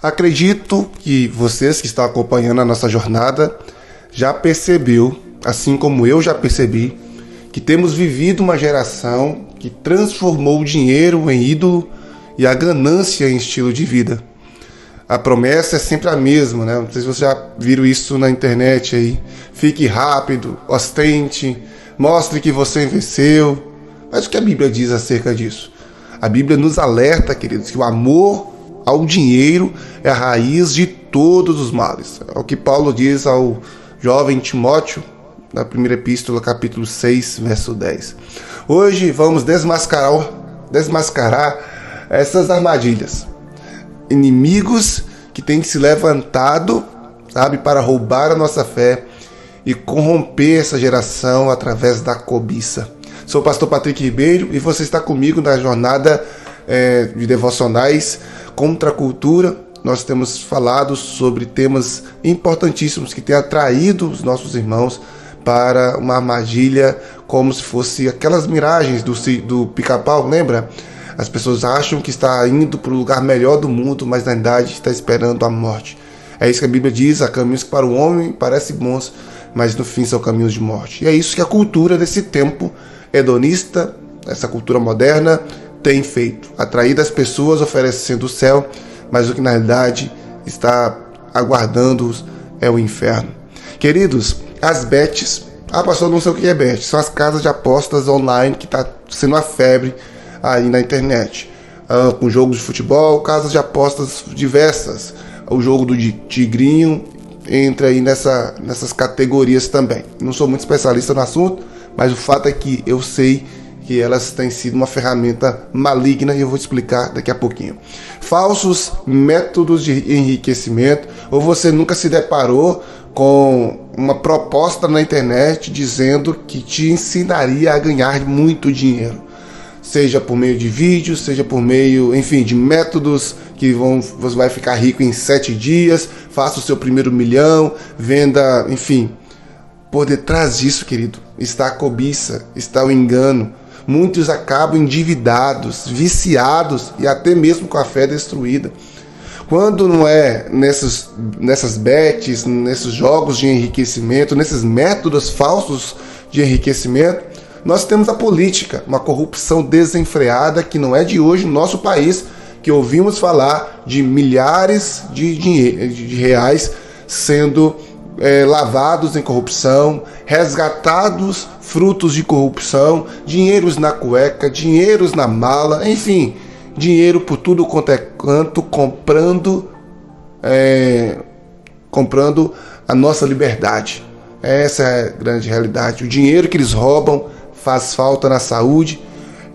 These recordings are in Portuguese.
Acredito que vocês que estão acompanhando a nossa jornada já percebeu, assim como eu já percebi, que temos vivido uma geração que transformou o dinheiro em ídolo e a ganância em estilo de vida. A promessa é sempre a mesma, né? Não sei se vocês já viram isso na internet aí. Fique rápido, ostente, mostre que você venceu. Mas o que a Bíblia diz acerca disso? A Bíblia nos alerta, queridos, que o amor ao dinheiro é a raiz de todos os males. É o que Paulo diz ao jovem Timóteo, na primeira epístola, capítulo 6, verso 10. Hoje vamos desmascarar essas armadilhas. Inimigos que têm se levantado, para roubar a nossa fé e corromper essa geração através da cobiça. Sou o pastor Patrick Ribeiro e você está comigo na jornada de devocionais contra a cultura. Nós temos falado sobre temas importantíssimos que têm atraído os nossos irmãos para uma armadilha, como se fosse aquelas miragens do Pica-Pau, lembra? As pessoas acham que está indo para o lugar melhor do mundo, mas na verdade está esperando a morte. É isso que a Bíblia diz: há caminhos que para o homem parecem bons, mas no fim são caminhos de morte. E é isso que a cultura desse tempo hedonista, essa cultura moderna, tem feito. Atraído as pessoas oferecendo o céu, mas o que na realidade está aguardando-os é o inferno. Queridos, as bets, pastor, não sei o que é bet, são as casas de apostas online que está sendo a febre aí na internet. Com jogos de futebol, casas de apostas diversas. O jogo do tigrinho entra aí nessas categorias também. Não sou muito especialista no assunto, mas o fato é que eu sei que elas têm sido uma ferramenta maligna e eu vou te explicar daqui a pouquinho. Falsos métodos de enriquecimento. Ou você nunca se deparou com uma proposta na internet dizendo que te ensinaria a ganhar muito dinheiro? Seja por meio de vídeos, seja por meio, de métodos que você vai ficar rico em 7 dias, faça o seu primeiro milhão, venda, Por detrás disso, querido, está a cobiça, está o engano. Muitos acabam endividados, viciados e até mesmo com a fé destruída. Quando não é nessas bets, nesses jogos de enriquecimento, nesses métodos falsos de enriquecimento, nós temos a política, uma corrupção desenfreada que não é de hoje no nosso país, que ouvimos falar de milhares de reais sendo lavados em corrupção, resgatados frutos de corrupção, dinheiros na cueca, dinheiros na mala, dinheiro por tudo quanto é canto, comprando a nossa liberdade. Essa é a grande realidade. O dinheiro que eles roubam faz falta na saúde.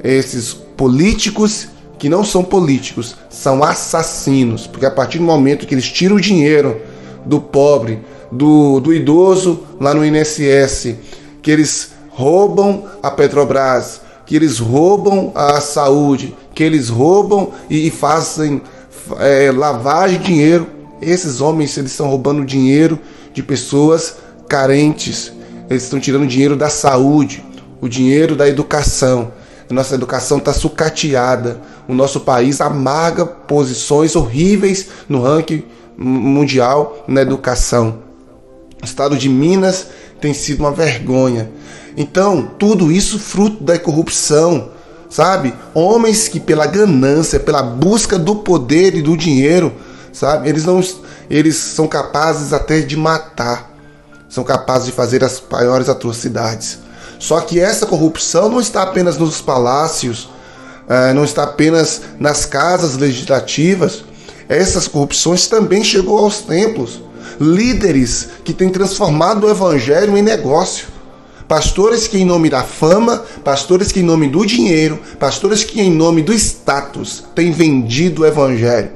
Esses políticos que não são políticos, são assassinos, porque a partir do momento que eles tiram o dinheiro do pobre, do idoso lá no INSS, que eles roubam a Petrobras, que eles roubam a saúde, que eles roubam e fazem lavagem de dinheiro. Esses homens, eles estão roubando dinheiro de pessoas carentes. Eles estão tirando dinheiro da saúde, o dinheiro da educação. A nossa educação está sucateada. O nosso país amarga posições horríveis no ranking mundial na educação. O estado de Minas tem sido uma vergonha. Então, tudo isso fruto da corrupção, Homens que pela ganância, pela busca do poder e do dinheiro, eles são capazes até de matar, são capazes de fazer as maiores atrocidades. Só que essa corrupção não está apenas nos palácios, não está apenas nas casas legislativas. Essas corrupções também chegou aos templos. Líderes que têm transformado o evangelho em negócio. Pastores que em nome da fama, pastores que em nome do dinheiro, pastores que em nome do status têm vendido o evangelho.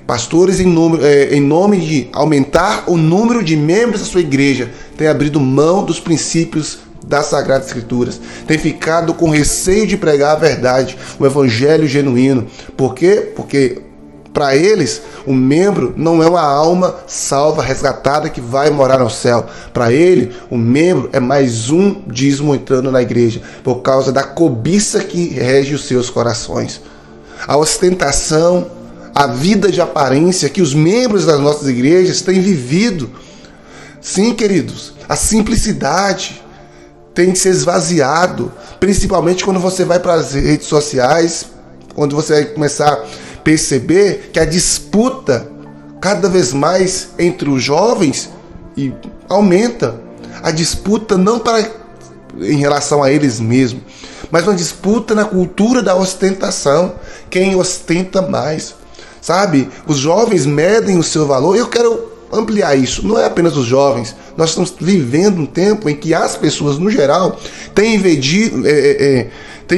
Pastores em nome de aumentar o número de membros da sua igreja têm abrido mão dos princípios das Sagradas Escrituras. Têm ficado com receio de pregar a verdade, o evangelho genuíno. Por quê? Porque para eles, o membro não é uma alma salva, resgatada, que vai morar no céu. Para ele, o membro é mais um dízimo entrando na igreja, por causa da cobiça que rege os seus corações. A ostentação, a vida de aparência que os membros das nossas igrejas têm vivido. Sim, queridos, a simplicidade tem que ser esvaziado, principalmente quando você vai para as redes sociais, quando você vai começar a perceber que a disputa cada vez mais entre os jovens e aumenta. A disputa não em relação a eles mesmos, mas uma disputa na cultura da ostentação. Quem ostenta mais, sabe? Os jovens medem o seu valor. Eu quero ampliar isso. Não é apenas os jovens. Nós estamos vivendo um tempo em que as pessoas, no geral, têm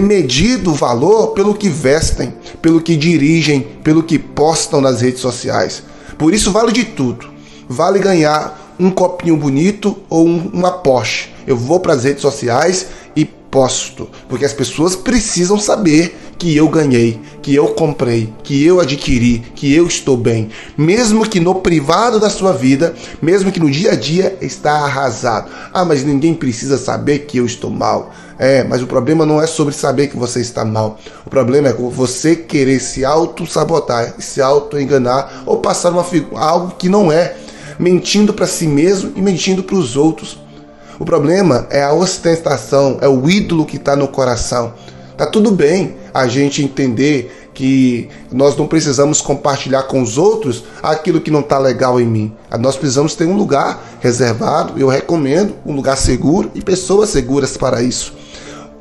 medido o valor pelo que vestem, pelo que dirigem, pelo que postam nas redes sociais. Por isso vale de tudo. Vale ganhar um copinho bonito ou uma Porsche. Eu vou para as redes sociais e posto, porque as pessoas precisam saber que eu ganhei, que eu comprei, que eu adquiri, que eu estou bem, mesmo que no privado da sua vida, mesmo que no dia a dia está arrasado. Ah, mas ninguém precisa saber que eu estou mal. Mas o problema não é sobre saber que você está mal. O problema é você querer se auto-sabotar, se auto-enganar ou passar algo que não é, mentindo para si mesmo e mentindo para os outros. O problema é a ostentação, é o ídolo que está no coração. Tá tudo bem a gente entender que nós não precisamos compartilhar com os outros aquilo que não está legal em mim. Nós precisamos ter um lugar reservado, eu recomendo, um lugar seguro e pessoas seguras para isso.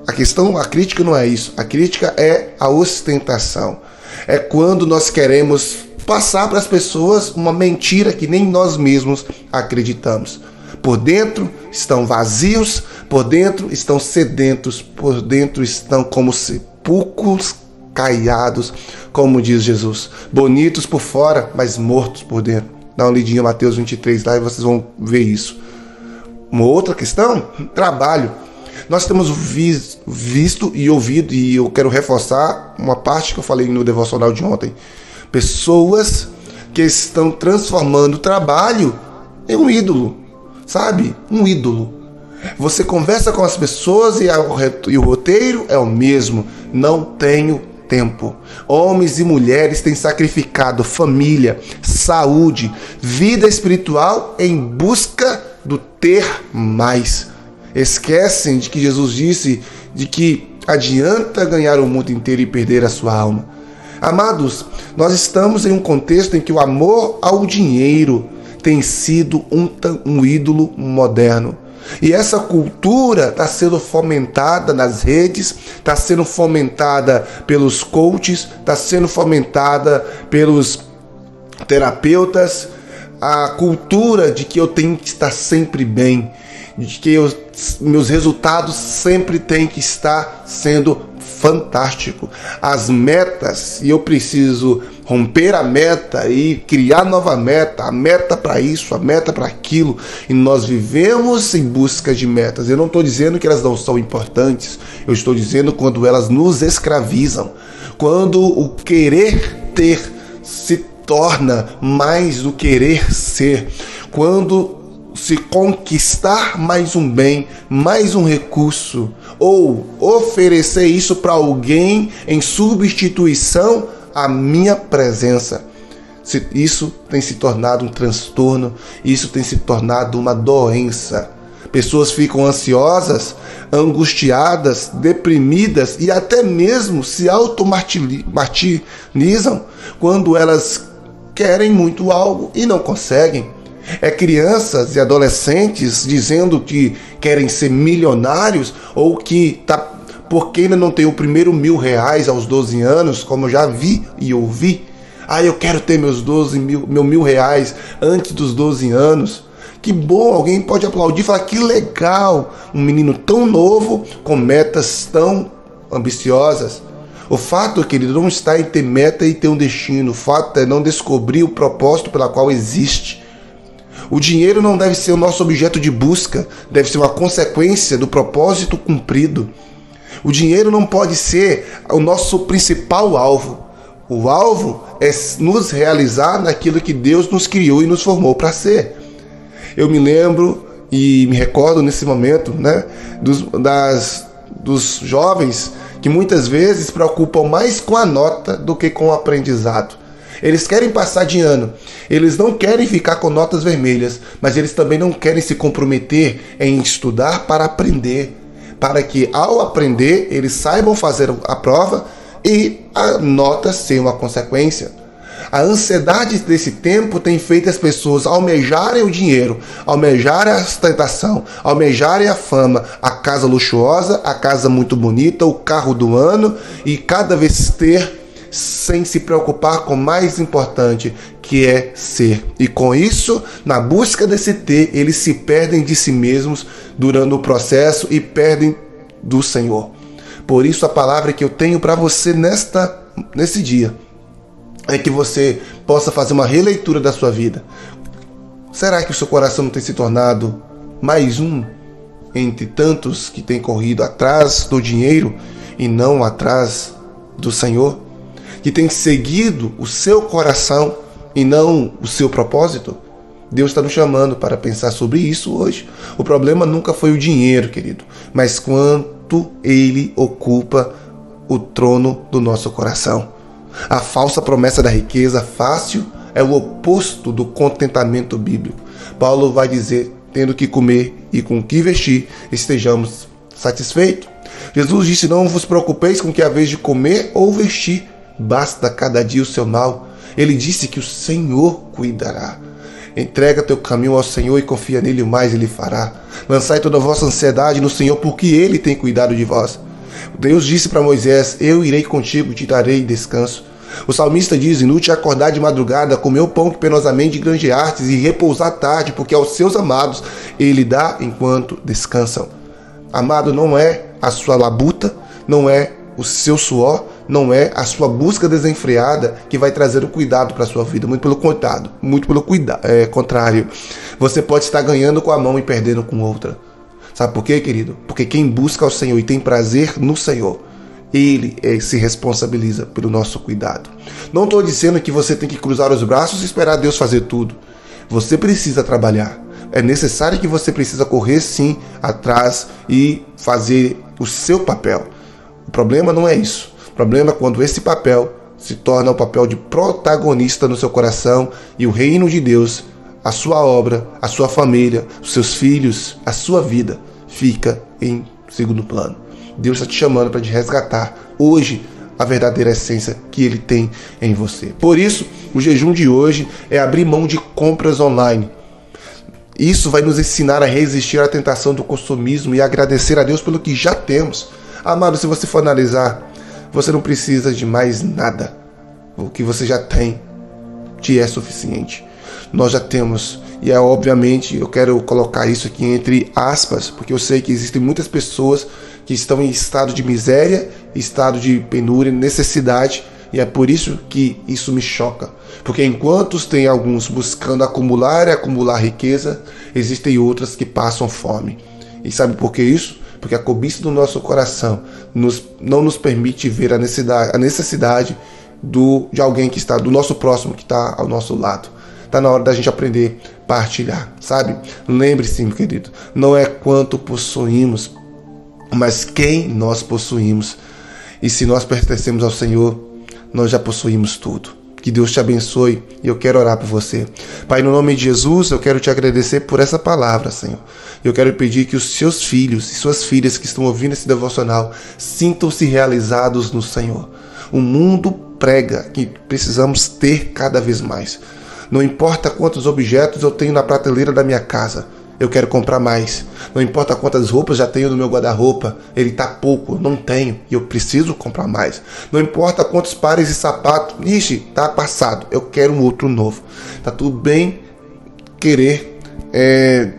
A crítica não é isso. A crítica é a ostentação. É quando nós queremos passar para as pessoas uma mentira que nem nós mesmos acreditamos. Por dentro estão vazios, por dentro estão sedentos, por dentro estão como sepulcros caiados, como diz Jesus. Bonitos por fora, mas mortos por dentro. Dá uma lidinha em Mateus 23 lá e vocês vão ver isso. Uma outra questão, trabalho. Nós temos visto e ouvido, e eu quero reforçar uma parte que eu falei no devocional de ontem. Pessoas que estão transformando o trabalho em um ídolo. Sabe? Um ídolo. Você conversa com as pessoas e o roteiro é o mesmo. Não tenho tempo. Homens e mulheres têm sacrificado família, saúde, vida espiritual em busca do ter mais. Esquecem de que Jesus disse de que adianta ganhar o mundo inteiro e perder a sua alma. Amados, nós estamos em um contexto em que o amor ao dinheiro tem sido um ídolo moderno. E essa cultura está sendo fomentada nas redes, está sendo fomentada pelos coaches, está sendo fomentada pelos terapeutas. A cultura de que eu tenho que estar sempre bem, de que meus resultados sempre têm que estar sendo fantástico. As metas, e eu preciso romper a meta e criar nova meta, a meta para isso, a meta para aquilo, e nós vivemos em busca de metas. Eu não estou dizendo que elas não são importantes, eu estou dizendo quando elas nos escravizam, quando o querer ter se torna mais do querer ser, quando se conquistar mais um bem, mais um recurso, ou oferecer isso para alguém em substituição à minha presença. Isso tem se tornado um transtorno, isso tem se tornado uma doença. Pessoas ficam ansiosas, angustiadas, deprimidas e até mesmo se automartirizam quando elas querem muito algo e não conseguem. Crianças e adolescentes dizendo que querem ser milionários ou que porque ainda não tem o primeiro R$1.000 aos 12 anos, como eu já vi e ouvi. Eu quero ter meu R$1.000 antes dos 12 anos. Que bom, alguém pode aplaudir e falar que legal, um menino tão novo com metas tão ambiciosas. O fato, querido, não está em ter meta e ter um destino. O fato é não descobrir o propósito pela qual existe. O dinheiro não deve ser o nosso objeto de busca, deve ser uma consequência do propósito cumprido. O dinheiro não pode ser o nosso principal alvo. O alvo é nos realizar naquilo que Deus nos criou e nos formou para ser. Eu me lembro e me recordo nesse momento, dos jovens que muitas vezes se preocupam mais com a nota do que com o aprendizado. Eles querem passar de ano, eles não querem ficar com notas vermelhas, mas eles também não querem se comprometer em estudar para aprender, para que ao aprender eles saibam fazer a prova e a nota ser uma consequência. A ansiedade desse tempo tem feito as pessoas almejarem o dinheiro, almejarem a ostentação, almejarem a fama, a casa luxuosa, a casa muito bonita, o carro do ano e cada vez ter, sem se preocupar com o mais importante, que é ser. E com isso, na busca desse ter, eles se perdem de si mesmos durante o processo e perdem do Senhor. Por isso a palavra que eu tenho para você nesse dia é que você possa fazer uma releitura da sua vida. Será que o seu coração não tem se tornado mais um entre tantos que tem corrido atrás do dinheiro e não atrás do Senhor? Que tem seguido o seu coração e não o seu propósito? Deus está nos chamando para pensar sobre isso hoje. O problema nunca foi o dinheiro, querido, mas quanto ele ocupa o trono do nosso coração. A falsa promessa da riqueza fácil é o oposto do contentamento bíblico. Paulo vai dizer, tendo que comer e com que vestir, estejamos satisfeitos. Jesus disse, não vos preocupeis com o que haveis de comer ou vestir, basta cada dia o seu mal. Ele disse que o Senhor cuidará. Entrega teu caminho ao Senhor e confia nele, o mais ele fará. Lançai toda a vossa ansiedade no Senhor, porque ele tem cuidado de vós. Deus disse para Moisés, eu irei contigo, te darei descanso. O salmista diz, inútil é acordar de madrugada, comer o pão que penosamente granjeastes e repousar tarde, porque aos seus amados ele dá enquanto descansam. Amado, não é a sua labuta, não é o seu suor, não é a sua busca desenfreada que vai trazer o cuidado para a sua vida. Muito pelo contrário. Você pode estar ganhando com a mão e perdendo com outra. Sabe por quê, querido? Porque quem busca ao Senhor e tem prazer no Senhor, Ele se responsabiliza pelo nosso cuidado. Não estou dizendo que você tem que cruzar os braços e esperar Deus fazer tudo. Você precisa trabalhar. É necessário que você precisa correr sim atrás e fazer o seu papel. O problema não é isso. O problema é quando esse papel se torna o papel de protagonista no seu coração e o reino de Deus, a sua obra, a sua família, os seus filhos, a sua vida fica em segundo plano. Deus está te chamando para te resgatar hoje a verdadeira essência que Ele tem em você. Por isso, o jejum de hoje é abrir mão de compras online. Isso vai nos ensinar a resistir à tentação do consumismo e agradecer a Deus pelo que já temos. Amado, se você for analisar, você não precisa de mais nada. O que você já tem te é suficiente. Nós já temos, e obviamente eu quero colocar isso aqui entre aspas, porque eu sei que existem muitas pessoas que estão em estado de miséria, estado de penúria, necessidade, e é por isso que isso me choca. Porque enquanto tem alguns buscando acumular e acumular riqueza, existem outras que passam fome. E sabe por que isso? Porque a cobiça do nosso coração não nos permite ver a necessidade de alguém que está, do nosso próximo que está ao nosso lado. Está na hora da gente aprender a partilhar, sabe? Lembre-se, meu querido, não é quanto possuímos, mas quem nós possuímos. E se nós pertencemos ao Senhor, nós já possuímos tudo. Que Deus te abençoe e eu quero orar por você. Pai, no nome de Jesus, eu quero te agradecer por essa palavra, Senhor. Eu quero pedir que os seus filhos e suas filhas que estão ouvindo esse devocional sintam-se realizados no Senhor. O mundo prega que precisamos ter cada vez mais. Não importa quantos objetos eu tenho na prateleira da minha casa, eu quero comprar mais. Não importa quantas roupas já tenho no meu guarda-roupa, ele está pouco, não tenho e eu preciso comprar mais. Não importa quantos pares de sapato, está passado, eu quero um outro novo. Está tudo bem querer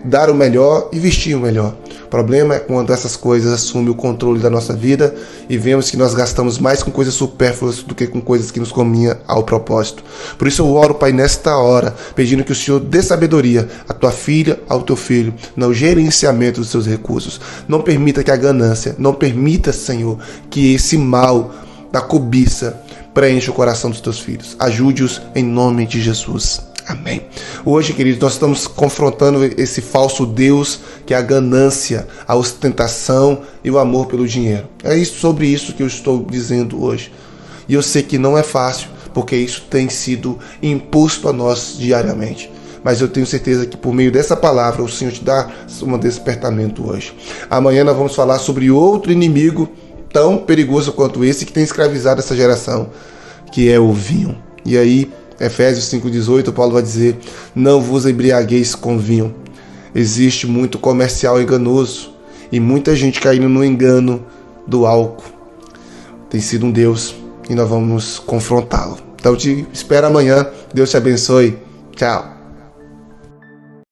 dar o melhor e vestir o melhor. O problema é quando essas coisas assumem o controle da nossa vida e vemos que nós gastamos mais com coisas supérfluas do que com coisas que nos convinham ao propósito. Por isso eu oro, Pai, nesta hora, pedindo que o Senhor dê sabedoria à tua filha, ao teu filho, no gerenciamento dos seus recursos. Não permita que a ganância, não permita, Senhor, que esse mal da cobiça preencha o coração dos teus filhos. Ajude-os em nome de Jesus. Amém. Hoje, queridos, nós estamos confrontando esse falso Deus que é a ganância, a ostentação e o amor pelo dinheiro. É sobre isso que eu estou dizendo hoje. E eu sei que não é fácil, porque isso tem sido imposto a nós diariamente. Mas eu tenho certeza que por meio dessa palavra o Senhor te dá um despertamento hoje. Amanhã nós vamos falar sobre outro inimigo tão perigoso quanto esse que tem escravizado essa geração, que é o vinho. E aí, Efésios 5,18, Paulo vai dizer: não vos embriagueis com vinho. Existe muito comercial enganoso e muita gente caindo no engano do álcool. Tem sido um Deus e nós vamos confrontá-lo. Então te espero amanhã. Deus te abençoe. Tchau.